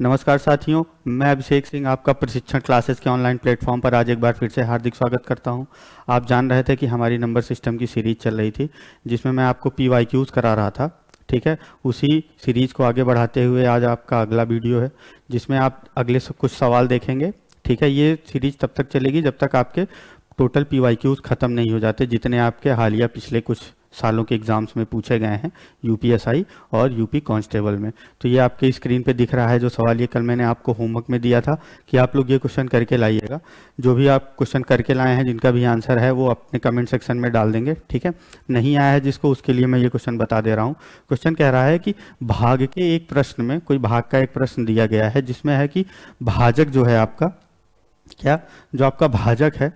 नमस्कार साथियों, मैं अभिषेक सिंह आपका प्रशिक्षण क्लासेस के ऑनलाइन प्लेटफॉर्म पर आज एक बार फिर से हार्दिक स्वागत करता हूं। आप जान रहे थे कि हमारी नंबर सिस्टम की सीरीज चल रही थी जिसमें मैं आपको PYQs करा रहा था। ठीक है, उसी सीरीज को आगे बढ़ाते हुए आज आपका अगला वीडियो है जिसमें आप अगले कुछ सवाल देखेंगे। ठीक है, ये सीरीज तब तक चलेगी जब तक आपके टोटल PYQs ख़त्म नहीं हो जाते जितने आपके हालिया पिछले कुछ सालों के एग्जाम्स में पूछे गए हैं UPSI और UP कांस्टेबल में। तो ये आपके स्क्रीन पे दिख रहा है जो सवाल, ये कल मैंने आपको होमवर्क में दिया था कि आप लोग ये क्वेश्चन करके लाइएगा। जो भी आप क्वेश्चन करके लाए हैं जिनका भी आंसर है वो अपने कमेंट सेक्शन में डाल देंगे। ठीक है, नहीं आया है जिसको, उसके लिए मैं ये क्वेश्चन बता दे रहा हूँ। क्वेश्चन कह रहा है कि भाग के एक प्रश्न में, कोई भाग का एक प्रश्न दिया गया है जिसमें है कि भाजक जो है आपका, क्या जो आपका भाजक है,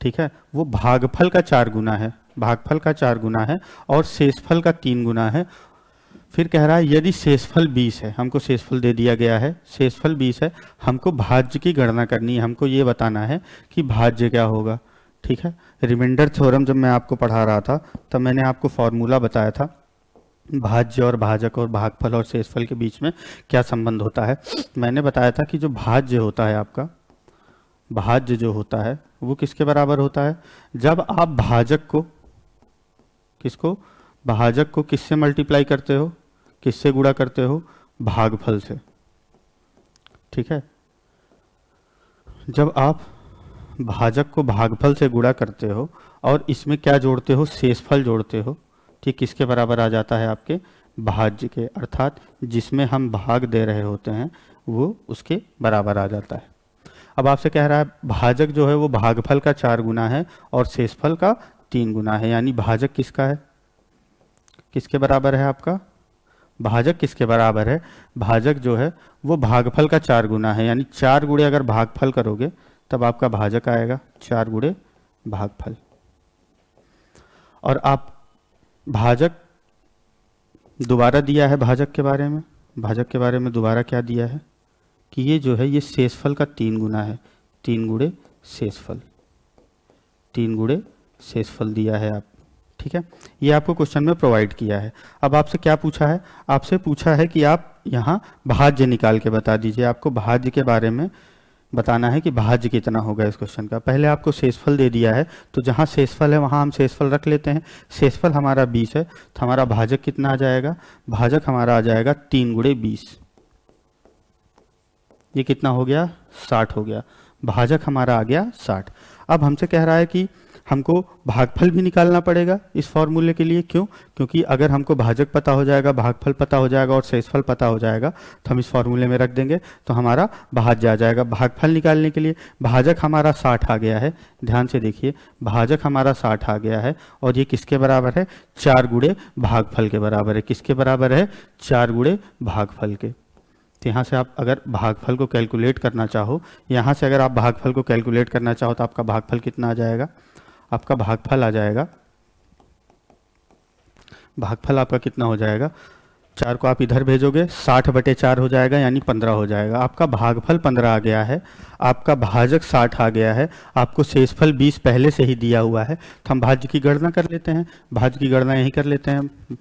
ठीक है, वो भागफल का 4 गुना है, भागफल का 4 गुना है और शेषफल का 3 गुना है। फिर कह रहा है यदि शेषफल 20 है, हमको शेषफल दे दिया गया है, शेषफल 20 है, हमको भाज्य की गणना करनी है, हमको ये बताना है कि भाज्य क्या होगा। ठीक है, रिमाइंडर थ्योरम जब मैं आपको पढ़ा रहा था तब मैंने आपको फॉर्मूला बताया था भाज्य और भाजक और भागफल और शेषफल के बीच में क्या संबंध होता है। मैंने बताया था कि जो भाज्य होता है आपका, भाज्य जो होता है वो किसके बराबर होता है, जब आप भाजक को, किसको, भाजक को किससे मल्टीप्लाई करते हो, किससे गुणा करते हो, भागफल से। ठीक है, जब आप भाजक को भागफल से गुणा करते हो और इसमें क्या जोड़ते हो, शेषफल जोड़ते हो, ठीक, किसके बराबर आ जाता है, आपके भाज्य के, अर्थात जिसमें हम भाग दे रहे होते हैं वो उसके बराबर आ जाता है। अब आपसे कह रहा है भाजक जो है वो भागफल का 4 गुना है और शेषफल का 3 गुना है, यानी भाजक किसका है, किसके बराबर है आपका, भाजक किसके बराबर है, भाजक जो है वो भागफल का 4 गुना है, यानी 4 गुणे अगर भागफल करोगे तब आपका भाजक आएगा, 4 गुणे भागफल। और आप भाजक दोबारा दिया है, भाजक के बारे में, भाजक के बारे में दोबारा क्या दिया है कि ये जो है ये शेषफल का 3 गुना है, 3 गुणे शेषफल, 3 गुणे शेषफल दिया है आप। ठीक है, ये आपको क्वेश्चन में प्रोवाइड किया है। अब आपसे क्या पूछा है, आपसे पूछा है कि आप यहाँ भाज्य निकाल के बता दीजिए। आपको भाज्य के बारे में बताना है कि भाज्य कितना होगा इस क्वेश्चन का। पहले आपको शेषफल दे दिया है तो जहाँ शेषफल है वहाँ हम शेषफल रख लेते हैं। शेषफल हमारा 20 है तो हमारा भाजक कितना आ जाएगा, भाजक हमारा आ जाएगा 3 गुणे 20, ये कितना हो गया, 60 हो गया, भाजक हमारा आ गया 60। अब हमसे कह रहा है कि हमको भागफल भी निकालना पड़ेगा इस फॉर्मूले के लिए। क्यों, क्योंकि अगर हमको भाजक पता हो जाएगा, भागफल पता हो जाएगा और शेषफल पता हो जाएगा तो हम इस फॉर्मूले में रख देंगे तो हमारा भाज्य आ जाएगा। भागफल निकालने के लिए भाजक हमारा 60 आ गया है, ध्यान से देखिए, भाजक हमारा 60 आ गया है और ये किसके बराबर है, 4 गुणे भागफल के बराबर है। किसके बराबर है, 4 गुणे भागफल के। तो यहाँ से आप अगर भागफल को कैलकुलेट करना चाहो, यहाँ से अगर आप भागफल को कैलकुलेट करना चाहो तो आपका भागफल कितना आ जाएगा, आपका भागफल आ जाएगा, भागफल आपका कितना हो जाएगा, 4 को आप इधर भेजोगे 60/4 हो जाएगा यानी 15 हो जाएगा। आपका भागफल 15 आ गया है, आपका भाजक 60 आ गया है, आपको शेषफल 20 पहले से ही दिया हुआ है तो हम भाज्य की गणना कर लेते हैं। भाज्य की गणना यही कर लेते हैं।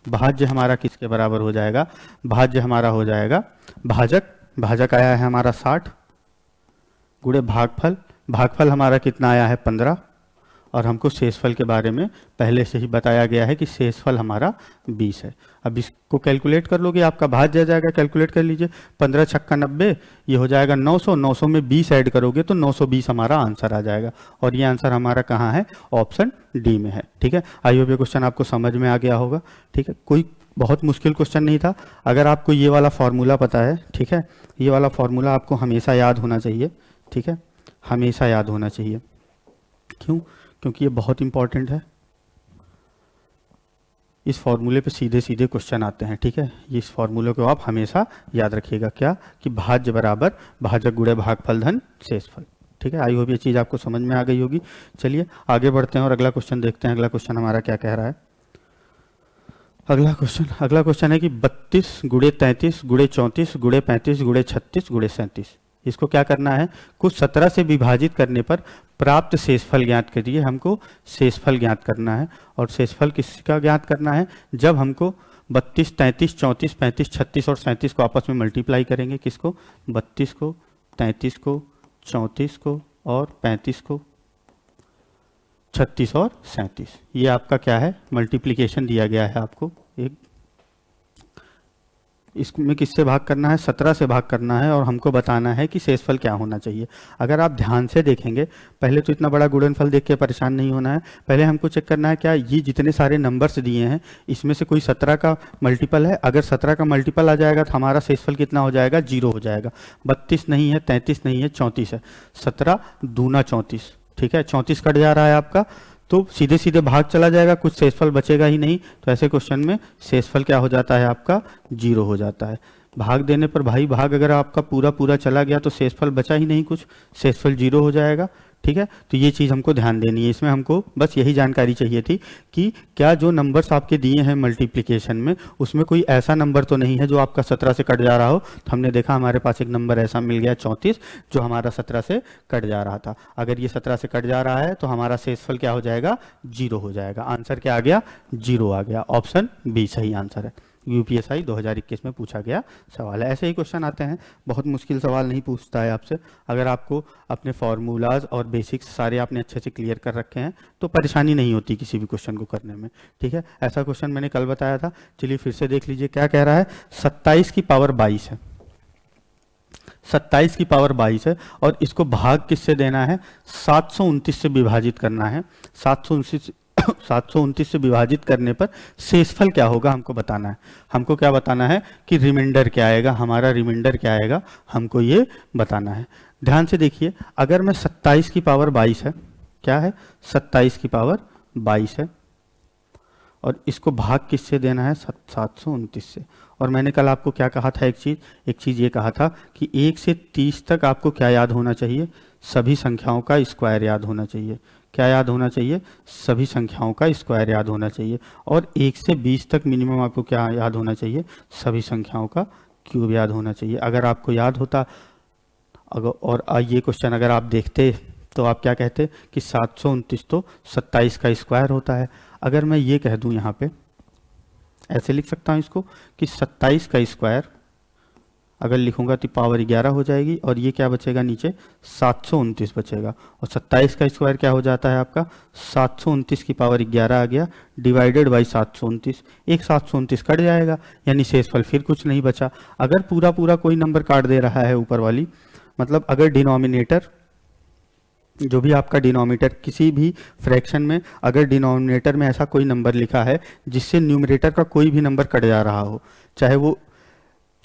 भाज्य हमारा किसके बराबर हो जाएगा, भाज्य हमारा हो जाएगा भाजक, भाजक आया है हमारा 60 गुणे भागफल, भागफल हमारा कितना आया है 15 और हमको शेषफल के बारे में पहले से ही बताया गया है कि शेषफल हमारा 20 है। अब इसको कैलकुलेट कर लोगे, आपका भाज्य आ जाएगा, कैलकुलेट कर लीजिए, 15 छक्का 90, ये हो जाएगा 900, 900 में 20 ऐड करोगे तो 920 हमारा आंसर आ जाएगा और ये आंसर हमारा कहाँ है, ऑप्शन डी में है। ठीक है, आई होप ये क्वेश्चन आपको समझ में आ गया होगा। ठीक है, कोई बहुत मुश्किल क्वेश्चन नहीं था। अगर आपको ये वाला फॉर्मूला पता है, ठीक है, ये वाला फॉर्मूला आपको हमेशा याद होना चाहिए। ठीक है, हमेशा याद होना चाहिए। क्यों, क्योंकि ये बहुत इंपॉर्टेंट है। इस फॉर्मूले पे सीधे सीधे क्वेश्चन आते हैं। ठीक है, ये इस फॉर्मूले को आप हमेशा याद रखिएगा, क्या कि भाज्य बराबर भाजक गुणे भागफल धन शेषफल। ठीक है, आई होप ये चीज़ आपको समझ में आ गई होगी। चलिए आगे बढ़ते हैं और अगला क्वेश्चन देखते हैं। अगला क्वेश्चन हमारा क्या कह रहा है, अगला क्वेश्चन है कि 32 गुणे 33 गुणे 34 गुणे 35 गुणे 36 गुणे 37, इसको क्या करना है, कुछ 17 से विभाजित करने पर प्राप्त शेषफल ज्ञात करिए। हमको शेषफल ज्ञात करना है और शेषफल किसका ज्ञात करना है, जब हमको 32, 33, 34, 35, 36 और 37 को आपस में मल्टीप्लाई करेंगे। किसको? 32 को, 33 को, 34 को और 35 को, 36 और 37। ये आपका क्या है? मल्टीप्लिकेशन दिया गया है आपको। एक इसमें किससे भाग करना है? 17 से भाग करना है और हमको बताना है कि शेषफल क्या होना चाहिए। अगर आप ध्यान से देखेंगे, पहले तो इतना बड़ा गुणनफल देख के परेशान नहीं होना है। पहले हमको चेक करना है क्या ये जितने सारे नंबर्स दिए हैं इसमें से कोई 17 का मल्टीपल है। अगर 17 का मल्टीपल आ जाएगा तो हमारा शेषफल कितना हो जाएगा? 0 हो जाएगा। 32 नहीं है, 33 नहीं है, 34 है। 17 दूना 34, ठीक है। 34 कट जा रहा है आपका, तो सीधे सीधे भाग चला जाएगा, कुछ शेषफल बचेगा ही नहीं। तो ऐसे क्वेश्चन में शेषफल क्या हो जाता है आपका? 0 हो जाता है। भाग देने पर भाई भाग अगर आपका पूरा पूरा चला गया तो शेषफल बचा ही नहीं कुछ, शेषफल 0 हो जाएगा, ठीक है। तो ये चीज़ हमको ध्यान देनी है। इसमें हमको बस यही जानकारी चाहिए थी कि क्या जो नंबर्स आपके दिए हैं मल्टीप्लिकेशन में उसमें कोई ऐसा नंबर तो नहीं है जो आपका 17 से कट जा रहा हो। तो हमने देखा हमारे पास एक नंबर ऐसा मिल गया 34 जो हमारा 17 से कट जा रहा था। अगर ये 17 से कट जा रहा है तो हमारा शेषफल क्या हो जाएगा? 0 हो जाएगा। आंसर क्या आ गया? 0 आ गया। ऑप्शन बी सही आंसर है। यूपीएसआई 2021 में पूछा गया सवाल है। ऐसे ही क्वेश्चन आते हैं, बहुत मुश्किल सवाल नहीं पूछता है आपसे। अगर आपको अपने फॉर्मूलाज और बेसिक्स सारे आपने अच्छे से क्लियर कर रखे हैं तो परेशानी नहीं होती किसी भी क्वेश्चन को करने में, ठीक है। ऐसा क्वेश्चन मैंने कल बताया था, चलिए फिर से देख लीजिए क्या कह रहा है। 27 की पावर 22 है, 27 की पावर 22 है और इसको भाग किससे देना है? 729 से विभाजित करना है। 729 से विभाजित करने पर शेषफल क्या होगा हमको बताना है। हमको क्या बताना है कि रिमाइंडर क्या आएगा, हमारा रिमाइंडर क्या आएगा, हमको ये बताना है। ध्यान से देखिए, अगर मैं 27 की पावर 22 है, क्या है? 27 की पावर 22 है और इसको भाग किससे देना है? 729 से। और मैंने कल आपको क्या कहा था? एक चीज़ ये कहा था कि 1 से 30 तक आपको क्या याद होना चाहिए? सभी संख्याओं का स्क्वायर याद होना चाहिए। क्या याद होना चाहिए? सभी संख्याओं का स्क्वायर याद होना चाहिए। और 1 से 20 तक मिनिमम आपको क्या याद होना चाहिए? सभी संख्याओं का क्यूब याद होना चाहिए। अगर आपको याद होता और ये क्वेश्चन अगर आप देखते तो आप क्या कहते कि 729 तो 27 का स्क्वायर होता है। अगर मैं ये कह दूं यहाँ पे, ऐसे लिख सकता हूँ इसको कि 27 का स्क्वायर अगर लिखूंगा तो पावर 11 हो जाएगी और ये क्या बचेगा नीचे? 729 बचेगा। और 27 का स्क्वायर क्या हो जाता है आपका? 729 की पावर 11 आ गया डिवाइडेड बाई 729। एक 729 कट जाएगा यानी शेषफल फिर कुछ नहीं बचा। अगर पूरा पूरा कोई नंबर काट दे रहा है ऊपर वाली, मतलब अगर डिनोमिनेटर, जो भी आपका डिनोमिनेटर किसी भी फ्रैक्शन में अगर डिनोमिनेटर में ऐसा कोई नंबर लिखा है जिससे न्यूमरेटर का कोई भी नंबर कट जा रहा हो, चाहे वो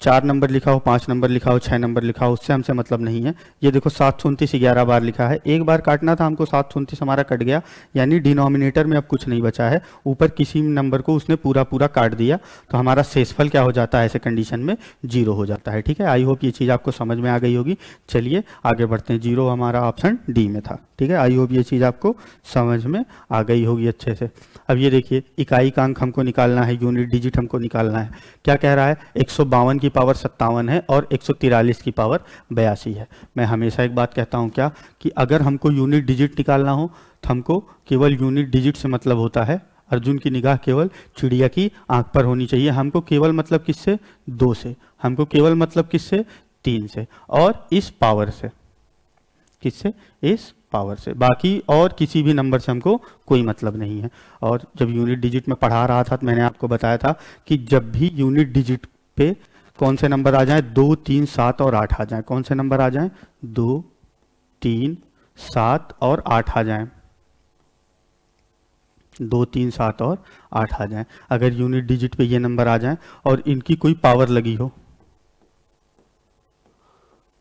4 नंबर लिखा हो, 5 नंबर लिखा हो, 6 नंबर लिखा हो, उससे हमसे मतलब नहीं है। ये देखो 729 11 बार लिखा है, एक बार काटना था हमको, 729 हमारा कट गया यानी डिनोमिनेटर में अब कुछ नहीं बचा है। ऊपर किसी नंबर को उसने पूरा पूरा काट दिया तो हमारा शेषफल क्या हो जाता है? ऐसे कंडीशन में 0 हो जाता है, ठीक है। आई होप ये चीज़ आपको समझ में आ गई होगी। चलिए आगे बढ़ते हैं। 0 हमारा ऑप्शन डी में था, ठीक है। आई होप ये चीज़ आपको समझ में आ गई होगी अच्छे से। अब ये देखिए, इकाई का अंक हमको निकालना है, यूनिट डिजिट हमको निकालना है। क्या कह रहा है? 152 की पावर 57 है और 143 की पावर 82 है। मैं हमेशा एक बात कहता हूँ क्या, कि अगर हमको यूनिट डिजिट निकालना हो तो हमको केवल यूनिट डिजिट से मतलब होता है। अर्जुन की निगाह केवल चिड़िया की आंख पर होनी चाहिए। हमको केवल मतलब किससे? 2 से। हमको केवल मतलब किससे? 3 से। और इस पावर से, किससे? इस पावर से। बाकी और किसी भी नंबर से हमको कोई मतलब नहीं है। और जब यूनिट डिजिट में पढ़ा रहा था तो मैंने आपको बताया था कि जब भी यूनिट डिजिट पे कौन से नंबर आ जाएं? 2, 3, 7 और 8 आ जाएं। कौन से नंबर आ जाएं? 2, 3, 7 और 8 आ जाएं। 2, 3, 7 और 8 आ जाएं। अगर यूनिट डिजिट पे ये नंबर आ जाएं और इनकी कोई पावर लगी हो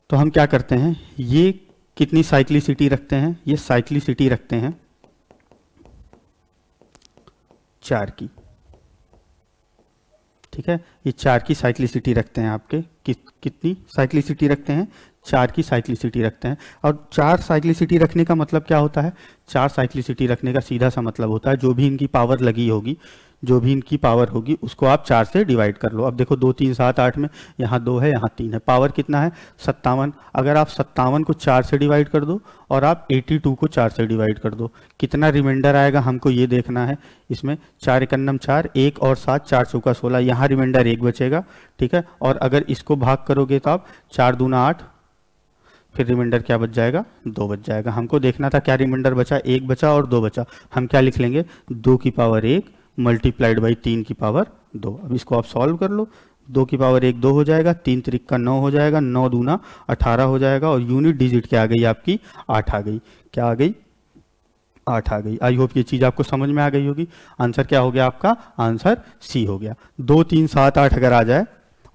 तो हम क्या करते हैं? ये कितनी साइक्लिसिटी रखते हैं? ये साइक्लिसिटी रखते हैं 4 की, ठीक है। ये 4 की साइक्लिसिटी रखते हैं आपके। कितनी साइक्लिसिटी रखते हैं? 4 की साइक्लिसिटी रखते हैं। और 4 साइक्लिसिटी रखने का मतलब क्या होता है? 4 साइक्लिसिटी रखने का सीधा सा मतलब होता है जो भी इनकी पावर लगी होगी, जो भी इनकी पावर होगी उसको आप 4 से डिवाइड कर लो। अब देखो 2 3 7 8 में यहाँ 2 है, यहाँ 3 है, पावर कितना है 57। अगर आप 57 को 4 से डिवाइड कर दो और आप 82 को 4 से डिवाइड कर दो, कितना रिमाइंडर आएगा हमको ये देखना है। इसमें 4 एकन्नम 4, 1 और 7, 4 चौका 16, यहाँ रिमाइंडर 1 बचेगा, ठीक है। और अगर इसको भाग करोगे तो आप 4 दूना 8, फिर रिमाइंडर क्या बच जाएगा 2 बच जाएगा। हमको देखना था क्या रिमाइंडर बचा, 1 बचा और 2 बचा। हम क्या लिख लेंगे 2 की पावर 1 मल्टीप्लाइड बाई 3 की पावर 2। अब इसको आप सॉल्व कर लो, 2 की पावर 1 2 हो जाएगा, 3 त्रिक का 9 हो जाएगा, 9 दूना 18 हो जाएगा और यूनिट डिजिट क्या आ गई आपकी 8 आ गई। क्या आ गई 8 आ गई। आई होप ये चीज़ आपको समझ में आ गई होगी। आंसर क्या हो गया आपका, आंसर सी हो गया। 2 3 7 8 अगर आ जाए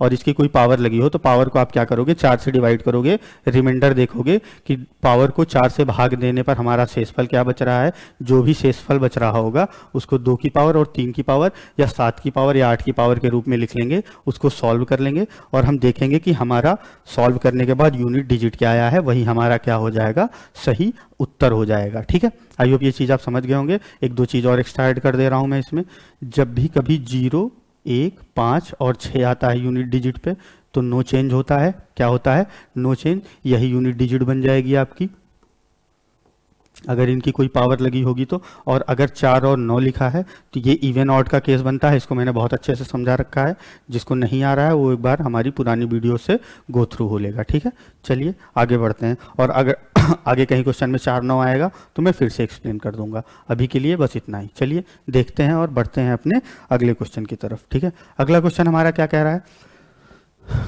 और इसकी कोई पावर लगी हो तो पावर को आप क्या करोगे 4 से डिवाइड करोगे, रिमाइंडर देखोगे कि पावर को 4 से भाग देने पर हमारा शेषफल क्या बच रहा है। जो भी शेषफल बच रहा होगा उसको 2 की पावर और 3 की पावर या 7 की पावर या 8 की पावर के रूप में लिख लेंगे, उसको सॉल्व कर लेंगे और हम देखेंगे कि हमारा सॉल्व करने के बाद यूनिट डिजिट क्या आया है, वही हमारा क्या हो जाएगा, सही उत्तर हो जाएगा। ठीक है, आई होप ये चीज़ आप समझ गए होंगे। एक दो चीज़ और एक्स्ट्रा ऐड कर दे रहा हूँ मैं इसमें। जब भी कभी 0 1 5 और 6 आता है यूनिट डिजिट पे तो नो चेंज होता है। क्या होता है, नो चेंज। यही यूनिट डिजिट बन जाएगी आपकी अगर इनकी कोई पावर लगी होगी तो। और अगर 4 और 9 लिखा है तो ये इवन ऑड का केस बनता है। इसको मैंने बहुत अच्छे से समझा रखा है, जिसको नहीं आ रहा है वो एक बार हमारी पुरानी वीडियो से गो थ्रू हो लेगा। ठीक है, चलिए आगे बढ़ते हैं। और अगर आगे कहीं क्वेश्चन में 4 9 आएगा तो मैं फिर से एक्सप्लेन कर दूंगा। अभी के लिए बस इतना ही। चलिए देखते हैं और बढ़ते हैं अपने अगले क्वेश्चन की तरफ। ठीक है, अगला क्वेश्चन हमारा क्या कह रहा है,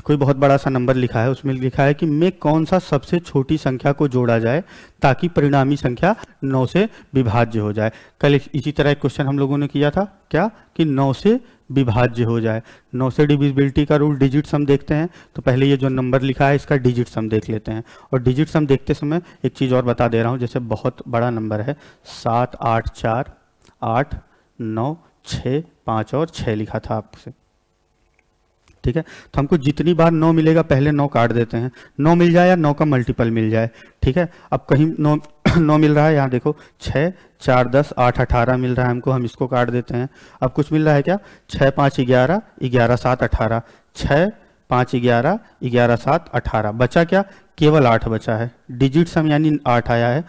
कोई बहुत बड़ा सा नंबर लिखा है, उसमें लिखा है कि में कौन सा सबसे छोटी संख्या को जोड़ा जाए ताकि परिणामी संख्या 9 से विभाज्य हो जाए। कल इसी तरह एक क्वेश्चन हम लोगों ने किया था, क्या कि 9 से विभाज्य हो जाए। 9 से डिविजिबिलिटी का रूल, डिजिट सम देखते हैं तो पहले ये जो नंबर लिखा है इसका डिजिट सम देख लेते हैं। और डिजिट सम देखते समय एक चीज़ और बता दे रहा हूँ, जैसे बहुत बड़ा नंबर है 7 8 4 8 9 6 5 और 6 लिखा था आपसे। ठीक है, तो हमको जितनी बार 9 मिलेगा पहले 9 काट देते हैं। 9 मिल जाए या 9 का मल्टीपल मिल जाए। ठीक है, अब कहीं 9 मिल रहा है, यहाँ देखो 6 4 10 8 18 मिल रहा है हमको, हम इसको काट देते हैं। अब कुछ मिल रहा है क्या, 6 5 11 11 7 18, 6 5 11 11 7 18, बचा क्या, केवल 8 बचा है। डिजिट सम यानी 8 आया है।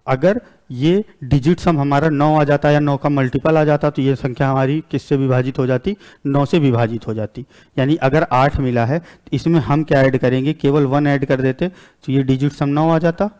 अगर ये डिजिट सम हमारा 9 आ जाता या 9 का मल्टीपल आ जाता तो ये संख्या हमारी किससे विभाजित हो जाती, 9 से विभाजित हो जाती। यानी अगर 8 मिला है तो इसमें हम क्या ऐड करेंगे, केवल 1 ऐड कर देते तो ये डिजिट सम 9 आ जाता।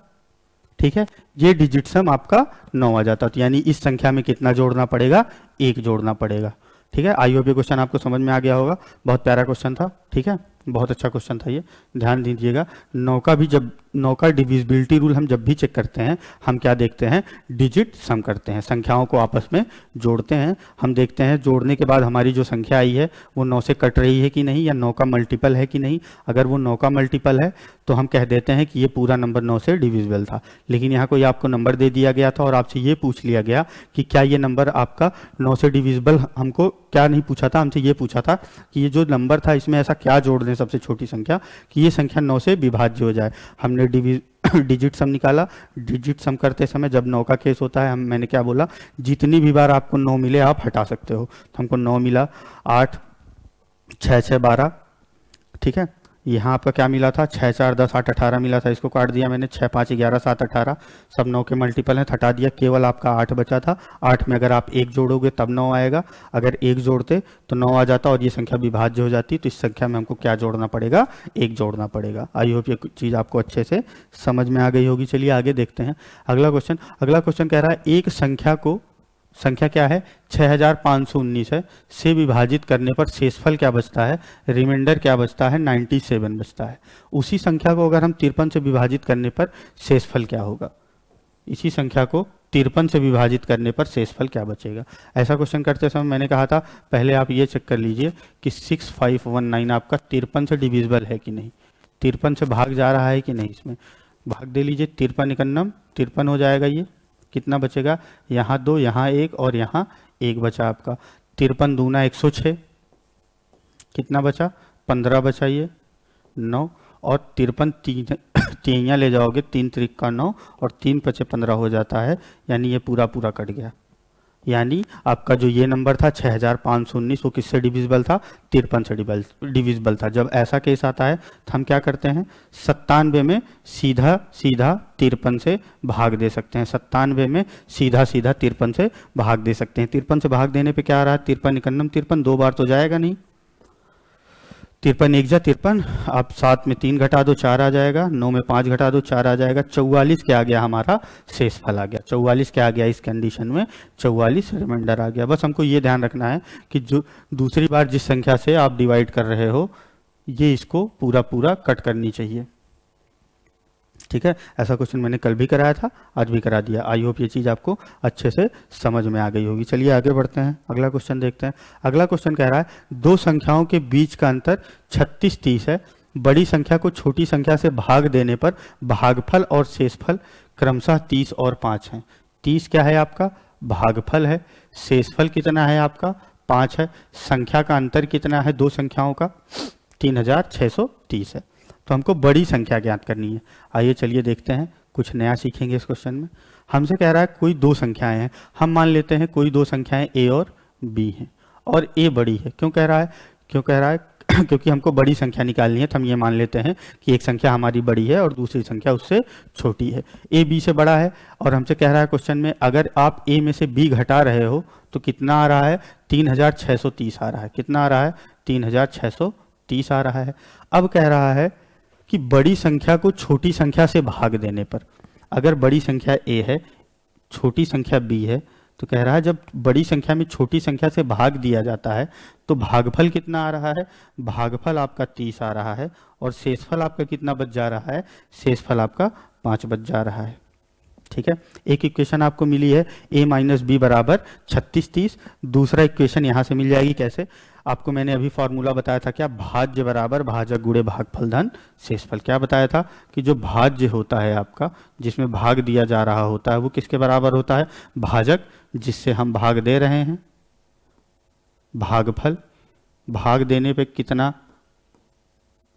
ठीक है, ये डिजिट सम आपका 9 आ जाता। तो यानी इस संख्या में कितना जोड़ना पड़ेगा, 1 जोड़ना पड़ेगा। ठीक है, आई होप ये क्वेश्चन आपको समझ में आ गया होगा। बहुत प्यारा क्वेश्चन था। ठीक है, बहुत अच्छा क्वेश्चन था ये, ध्यान दीजिएगा। 9 का भी जब 9 का डिविजिबिलिटी रूल हम जब भी चेक करते हैं हम क्या देखते हैं, डिजिट सम करते हैं, संख्याओं को आपस में जोड़ते हैं। हम देखते हैं जोड़ने के बाद हमारी जो संख्या आई है वो 9 से कट रही है कि नहीं, या 9 का मल्टीपल है कि नहीं। अगर वो 9 का मल्टीपल है तो हम कह देते हैं कि ये पूरा नंबर 9 से डिविजिबल था। लेकिन यहाँ कोई आपको नंबर दे दिया गया था और आपसे ये पूछ लिया गया कि क्या ये नंबर आपका 9 से डिविजिबल, हमको क्या नहीं पूछा था, हमसे ये पूछा था कि ये जो नंबर था इसमें ऐसा क्या जोड़ दें सबसे छोटी संख्या कि ये संख्या 9 से विभाज्य हो जाए। हमने डिजिट सम निकाला। डिजिट सम करते समय जब 9 का केस होता है मैंने क्या बोला, जितनी भी बार आपको 9 मिले आप हटा सकते हो। तो हमको 9 मिला, 8 6 6 12। ठीक है, यहाँ आपका क्या मिला था, 6 4 10 8 18 मिला था, इसको काट दिया मैंने। 6 5 11 7 18 सब 9 के मल्टीपल हैं, हटा दिया, केवल आपका 8 बचा था। 8 में अगर आप 1 जोड़ोगे तब 9 आएगा, अगर 1 जोड़ते तो 9 आ जाता और ये संख्या विभाज्य हो जाती। तो इस संख्या में हमको क्या जोड़ना पड़ेगा, 1 जोड़ना पड़ेगा। आई होप ये चीज़ आपको अच्छे से समझ में आ गई होगी। चलिए आगे देखते हैं अगला क्वेश्चन। अगला क्वेश्चन कह रहा है एक संख्या को, संख्या क्या है 6519 है, से विभाजित करने पर शेषफल क्या बचता है, रिमाइंडर क्या बचता है, 97 बचता है। उसी संख्या को अगर हम 53 से विभाजित करने पर शेषफल क्या होगा, इसी संख्या को 53 से विभाजित करने पर शेषफल क्या बचेगा। ऐसा क्वेश्चन करते समय मैंने कहा था पहले आप ये चेक कर लीजिए कि 6519 आपका 53 से डिविजिबल है कि नहीं, 53 से भाग जा रहा है कि नहीं। इसमें भाग दे लीजिए, 53 एकन्नम 53 हो जाएगा। ये कितना बचेगा, यहाँ 2 यहाँ 1 और यहाँ 1 बचा आपका। 53 दूना 106, कितना बचा 15 बचा, ये 9 और 53 तीनियाँ ले जाओगे, 3 त्रिक का 9 और 3 पचे 15 हो जाता है, यानी ये पूरा पूरा कट गया। यानी आपका जो ये नंबर था 6519 वो किससे डिविजिबल था? 53 से डिविजिबल था। जब ऐसा केस आता है तो हम क्या करते हैं, 97 में सीधा सीधा 53 से भाग दे सकते हैं। 97 में सीधा सीधा 53 से भाग दे सकते हैं। 53 से भाग देने पे क्या आ रहा है? 53 इकन्नम 53, 2 बार तो जाएगा नहीं। 53 एक जा 53, आप 7 में 3 घटा दो 4 आ जाएगा, 9 में 5 घटा दो 4 आ जाएगा, 44 क्या आ गया हमारा? शेषफल आ गया। 44 क्या आ गया इस कंडीशन में? 44 रिमाइंडर आ गया। बस हमको ये ध्यान रखना है कि जो दूसरी बार जिस संख्या से आप डिवाइड कर रहे हो ये इसको पूरा पूरा कट करनी चाहिए। ठीक है, ऐसा क्वेश्चन मैंने कल भी कराया था, आज भी करा दिया। आई होप ये चीज़ आपको अच्छे से समझ में आ गई होगी। चलिए आगे बढ़ते हैं, अगला क्वेश्चन देखते हैं। अगला क्वेश्चन कह रहा है दो संख्याओं के बीच का अंतर 36-30 है। बड़ी संख्या को छोटी संख्या से भाग देने पर भागफल और शेषफल क्रमशः 30 और 5 हैं। 30 क्या है आपका? भागफल है। शेषफल कितना है आपका? 5 है। संख्या का अंतर कितना है दो संख्याओं का? 3630 है। तो हमको बड़ी संख्या ज्ञात करनी है। आइए चलिए देखते हैं, कुछ नया सीखेंगे इस क्वेश्चन में। हमसे कह रहा है कोई दो संख्याएं हैं, हम मान लेते हैं कोई दो संख्याएं a और b हैं और a बड़ी है। क्यों कह रहा है? क्योंकि हमको बड़ी संख्या निकालनी है, तो हम ये मान लेते हैं कि एक संख्या हमारी बड़ी है और दूसरी संख्या उससे छोटी है। a b से बड़ा है और हमसे कह रहा है क्वेश्चन में अगर आप a में से b घटा रहे हो तो कितना आ रहा है? 3630 आ रहा है। कितना आ रहा है? 3630 आ रहा है। अब कह रहा है कि बड़ी संख्या को छोटी संख्या से भाग देने पर, अगर बड़ी संख्या a है छोटी संख्या b है, तो कह रहा है जब बड़ी संख्या में छोटी संख्या से भाग दिया जाता है तो भागफल कितना आ रहा है? भागफल आपका 30 आ रहा है और शेषफल आपका कितना बच जा रहा है? शेषफल आपका 5 बच जा रहा है। ठीक है, एक इक्वेशन आपको मिली है a माइनस बी बराबर 36-30। दूसरा इक्वेशन यहाँ से मिल जाएगी। कैसे? आपको मैंने अभी फॉर्मूला बताया था क्या? भाज्य बराबर भाजक गुणे भागफल धन शेषफल। क्या बताया था कि जो भाज्य होता है आपका, जिसमें भाग दिया जा रहा होता है, वो किसके बराबर होता है? भाजक, जिससे हम भाग दे रहे हैं, भागफल। भाग देने पे कितना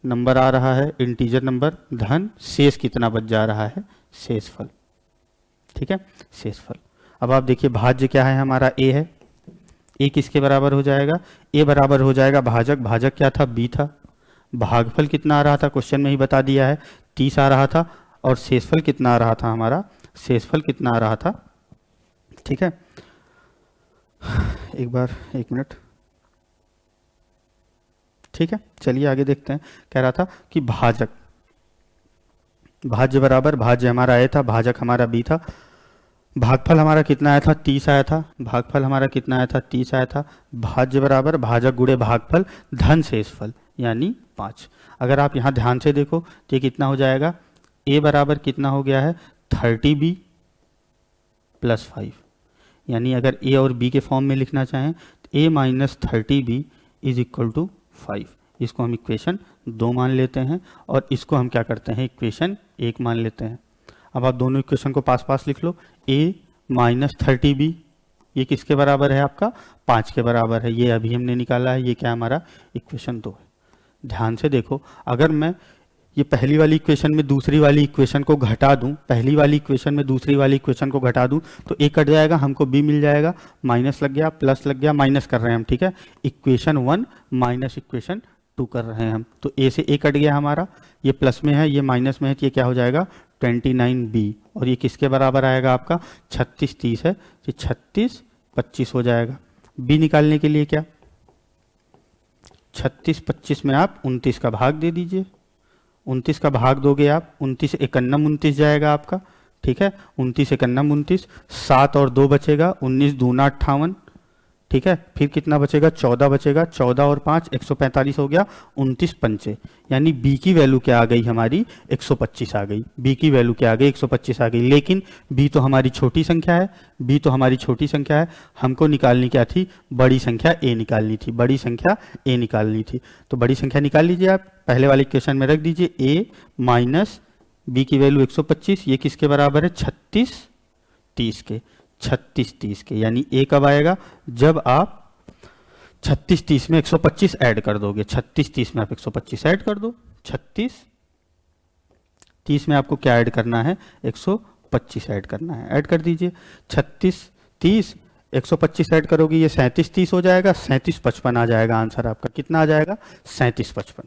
नंबर आ रहा है? इंटीजर नंबर, धन शेष कितना बच जा रहा है? शेषफल। ठीक है, शेषफल। अब आप देखिए भाज्य क्या है हमारा? a है। a किसके बराबर हो जाएगा? a बराबर हो जाएगा भाजक। भाजक क्या था? b था। भागफल कितना आ रहा था? क्वेश्चन में ही बता दिया है, 30 आ रहा था। और शेषफल कितना आ रहा था हमारा? शेषफल कितना आ रहा था? ठीक है, एक बार 1 मिनट। ठीक है, चलिए आगे देखते हैं। कह रहा था कि भाजक, भाज्य बराबर भाज्य हमारा a था, भाजक हमारा b था। भागफल हमारा कितना आया था? 30 आया था। भागफल हमारा कितना आया था? 30 आया था। भाज्य बराबर भाजक गुणे भागफल धन शेषफल यानी 5। अगर आप यहाँ ध्यान से देखो तो ये कितना हो जाएगा? a बराबर कितना हो गया है? 30b plus 5। यानी अगर a और b के फॉर्म में लिखना चाहें तो a minus 30b is equal to 5। इसको हम इक्वेशन 2 मान लेते हैं और इसको हम क्या करते हैं? इक्वेशन 1 मान लेते हैं। अब आप दोनों इक्वेशन को पास पास लिख लो। a माइनस 30b ये किसके बराबर है? आपका 5 के बराबर है। ये अभी हमने निकाला है, ये क्या हमारा? इक्वेशन 2 है। ध्यान से देखो, अगर मैं ये पहली वाली इक्वेशन में दूसरी वाली इक्वेशन को घटा दूं, पहली वाली इक्वेशन में दूसरी वाली इक्वेशन को घटा दूं तो a कट जाएगा, हमको b मिल जाएगा। माइनस लग गया, प्लस लग गया, माइनस कर रहे हैं हम। ठीक है, इक्वेशन 1 माइनस इक्वेशन 2 कर रहे हैं हम, तो a से a कट गया हमारा। ये प्लस में है, ये माइनस में है, तो ये क्या हो जाएगा? 29b। और ये किसके बराबर आएगा आपका? 36-30 है, तो 36-25 हो जाएगा। b निकालने के लिए क्या? 36-25 में आप 29 का भाग दे दीजिए। 29 का भाग दोगे आप, 29 एकन्नम 29 जाएगा आपका। ठीक है, 29 एकन्नम 29, 7 और 2 बचेगा, 19 दूना 58। ठीक है, फिर कितना बचेगा? 14 बचेगा। 14 और 5 145 हो गया। 29 पंचे, यानी b की वैल्यू क्या आ गई हमारी? 125 आ गई। b की वैल्यू क्या आ गई? 125 आ गई। लेकिन b तो हमारी छोटी संख्या है, b तो हमारी छोटी संख्या है। हमको निकालनी क्या थी? बड़ी संख्या a निकालनी थी। बड़ी संख्या a निकालनी थी, तो बड़ी संख्या निकाल लीजिए आप। पहले वाले इक्वेशन में रख दीजिए a माइनस b की वैल्यू 125, ये किसके बराबर है? 36-30 के। 36-30 के, यानी a कब आएगा? जब आप 36-30 में 125 ऐड कर दोगे। 36-30 में आप 125 ऐड कर दो। 36-30 में आपको क्या ऐड करना है? 125 ऐड करना है। ऐड कर दीजिए। 36-30 125 ऐड करोगे ये 37 30 हो जाएगा, 37 55 आ जाएगा आंसर आपका। कितना आ जाएगा? 37 55।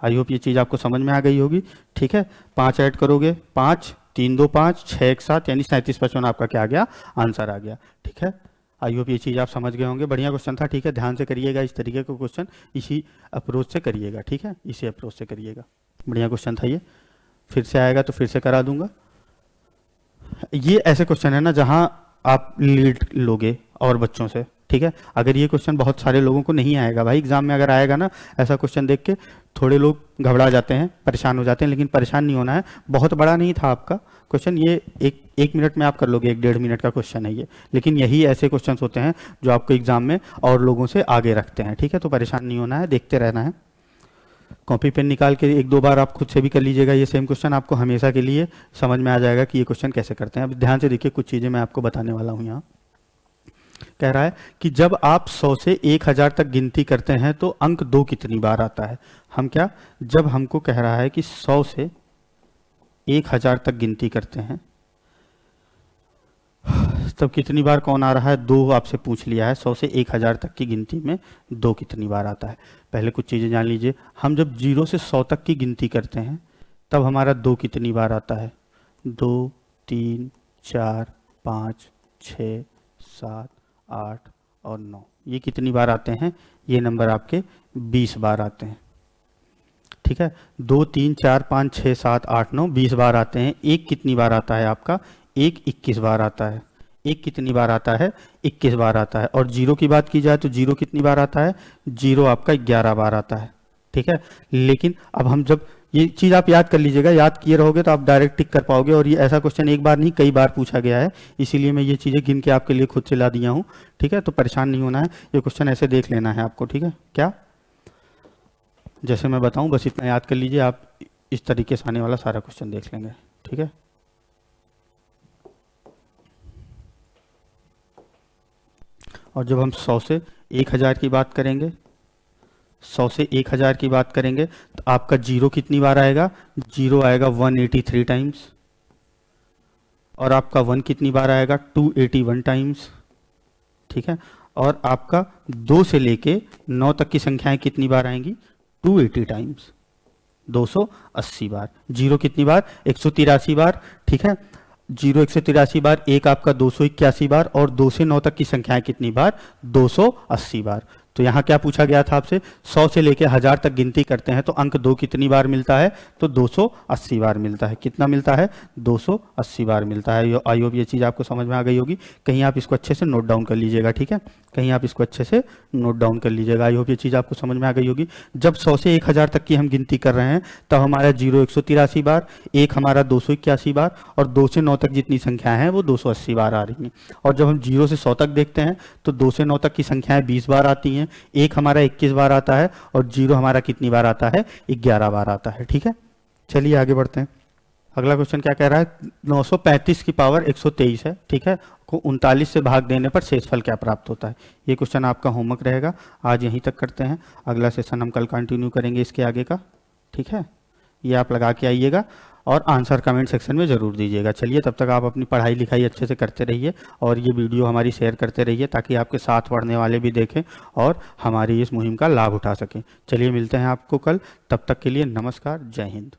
आई होप ये चीज़ आपको समझ में आ गई होगी। ठीक है, 5 ऐड करोगे, 5 3 2 5 6 1 7 यानी 37 55 आपका क्या आ गया? आंसर आ गया। ठीक है, आई होप ये चीज़ आप समझ गए होंगे। बढ़िया क्वेश्चन था। ठीक है, ध्यान से करिएगा, इस तरीके का क्वेश्चन इसी अप्रोच से करिएगा। ठीक है, इसी अप्रोच से करिएगा। बढ़िया क्वेश्चन था ये। फिर से आएगा तो फिर से करा दूंगा। ये ऐसे क्वेश्चन है ना जहां आप लीड लोगे और बच्चों से। ठीक है, अगर ये क्वेश्चन बहुत सारे लोगों को नहीं आएगा भाई, एग्जाम में अगर आएगा ना ऐसा क्वेश्चन देख के थोड़े लोग घबरा जाते हैं, परेशान हो जाते हैं, लेकिन परेशान नहीं होना है। बहुत बड़ा नहीं था आपका क्वेश्चन, ये एक मिनट में आप कर लोगे, 1 डेढ़ मिनट का क्वेश्चन है ये। लेकिन यही ऐसे क्वेश्चन होते हैं जो आपको एग्जाम में और लोगों से आगे रखते हैं। ठीक है, तो परेशान नहीं होना है, देखते रहना है। कॉपी पेन निकाल के 1 2 बार आप खुद से भी कर लीजिएगा ये सेम क्वेश्चन, आपको हमेशा के लिए समझ में आ जाएगा कि ये क्वेश्चन कैसे करते हैं। अब ध्यान से देखिए, कुछ चीज़ें मैं आपको बताने वाला हूँ यहाँ। कह रहा है कि जब आप 100 से 1000 तक गिनती करते हैं तो अंक 2 कितनी बार आता है? हम क्या, जब हमको कह रहा है कि 100 से 1000 तक गिनती करते हैं तब कितनी बार कौन आ रहा है? 2 आपसे पूछ लिया है। 100 से 1000 तक की गिनती में 2 कितनी बार आता है? पहले कुछ चीज़ें जान लीजिए। हम जब 0 से 100 तक की गिनती करते हैं तब हमारा 2 कितनी बार आता है? 2 3 4 5 6 7 8 और 9, ये कितनी बार आते हैं? ये नंबर आपके 20 बार आते हैं। ठीक है, 2 3 4 5 6 7 8 9 20 बार आते हैं। एक कितनी बार आता है आपका? एक 21 बार आता है। एक कितनी बार आता है? 21 बार आता है। और 0 की बात की जाए तो 0 कितनी बार आता है? 0 आपका 11 बार आता है। ठीक है, लेकिन अब हम जब ये चीज़ आप याद कर लीजिएगा, याद किए रहोगे तो आप डायरेक्ट टिक कर पाओगे। और ये ऐसा क्वेश्चन एक बार नहीं कई बार पूछा गया है, इसीलिए मैं ये चीज़ें गिन के आपके लिए खुद से ला दिया हूँ। ठीक है, तो परेशान नहीं होना है, ये क्वेश्चन ऐसे देख लेना है आपको। ठीक है, क्या जैसे मैं बताऊं बस इतना याद कर लीजिए, आप इस तरीके से आने वाला सारा क्वेश्चन देख लेंगे। ठीक है, और जब हम 100 से 1000 की बात करेंगे, 100 से 1000 की बात करेंगे तो आपका 0 कितनी बार आएगा? 0 आएगा 183 टाइम्स। और आपका 1 कितनी बार आएगा? 281 टाइम्स। ठीक है, और आपका 2 से लेके 9 तक की संख्याएं कितनी बार आएंगी? 280 टाइम्स, 280 बार। 0 कितनी बार? 183 बार। ठीक है, 0 183 बार, एक आपका 281 बार, और 2 से 9 तक की संख्याएं कितनी बार? 280 बार। तो यहाँ क्या पूछा गया था आपसे? 100 से लेकर 1000 तक गिनती करते हैं तो अंक 2 कितनी बार मिलता है? तो 280 बार मिलता है। कितना मिलता है? 280 बार मिलता है। आई होप ये चीज़ आपको समझ में आ गई होगी। कहीं आप इसको अच्छे से नोट डाउन कर लीजिएगा। ठीक है, कहीं आप इसको अच्छे से नोट डाउन कर लीजिएगा। आई होप ये चीज़ आपको समझ में आ गई होगी। जब 100 से 1000 तक की हम गिनती कर रहे हैं तब हमारा 0 183 बार, एक हमारा 281 बार, और 2 से 9 तक जितनी संख्याएं हैं वो 280 बार आ रही हैं। और जब हम 0 से 100 तक देखते हैं तो 2 से 9 तक की संख्याएं 20 बार आती हैं, एक हमारा 21 बार आता है, और 0 हमारा कितनी बार आता है? 11 बार आता है। ठीक है, चलिए आगे बढ़ते हैं। अगला क्वेश्चन क्या कह रहा है? 935 की पावर 123 है। ठीक है, को 39 से भाग देने पर शेषफल क्या प्राप्त होता है? ये क्वेश्चन आपका होमवर्क रहेगा। आज यहीं तक करते हैं, अगला सेशन हम कल कंटिन्यू करेंगे इसके आगे का। ठीक है, ये आप लगा के आइएगा और आंसर कमेंट सेक्शन में ज़रूर दीजिएगा। चलिए, तब तक आप अपनी पढ़ाई लिखाई अच्छे से करते रहिए और ये वीडियो हमारी शेयर करते रहिए ताकि आपके साथ पढ़ने वाले भी देखें और हमारी इस मुहिम का लाभ उठा सकें। चलिए, मिलते हैं आपको कल। तब तक के लिए नमस्कार, जय हिंद।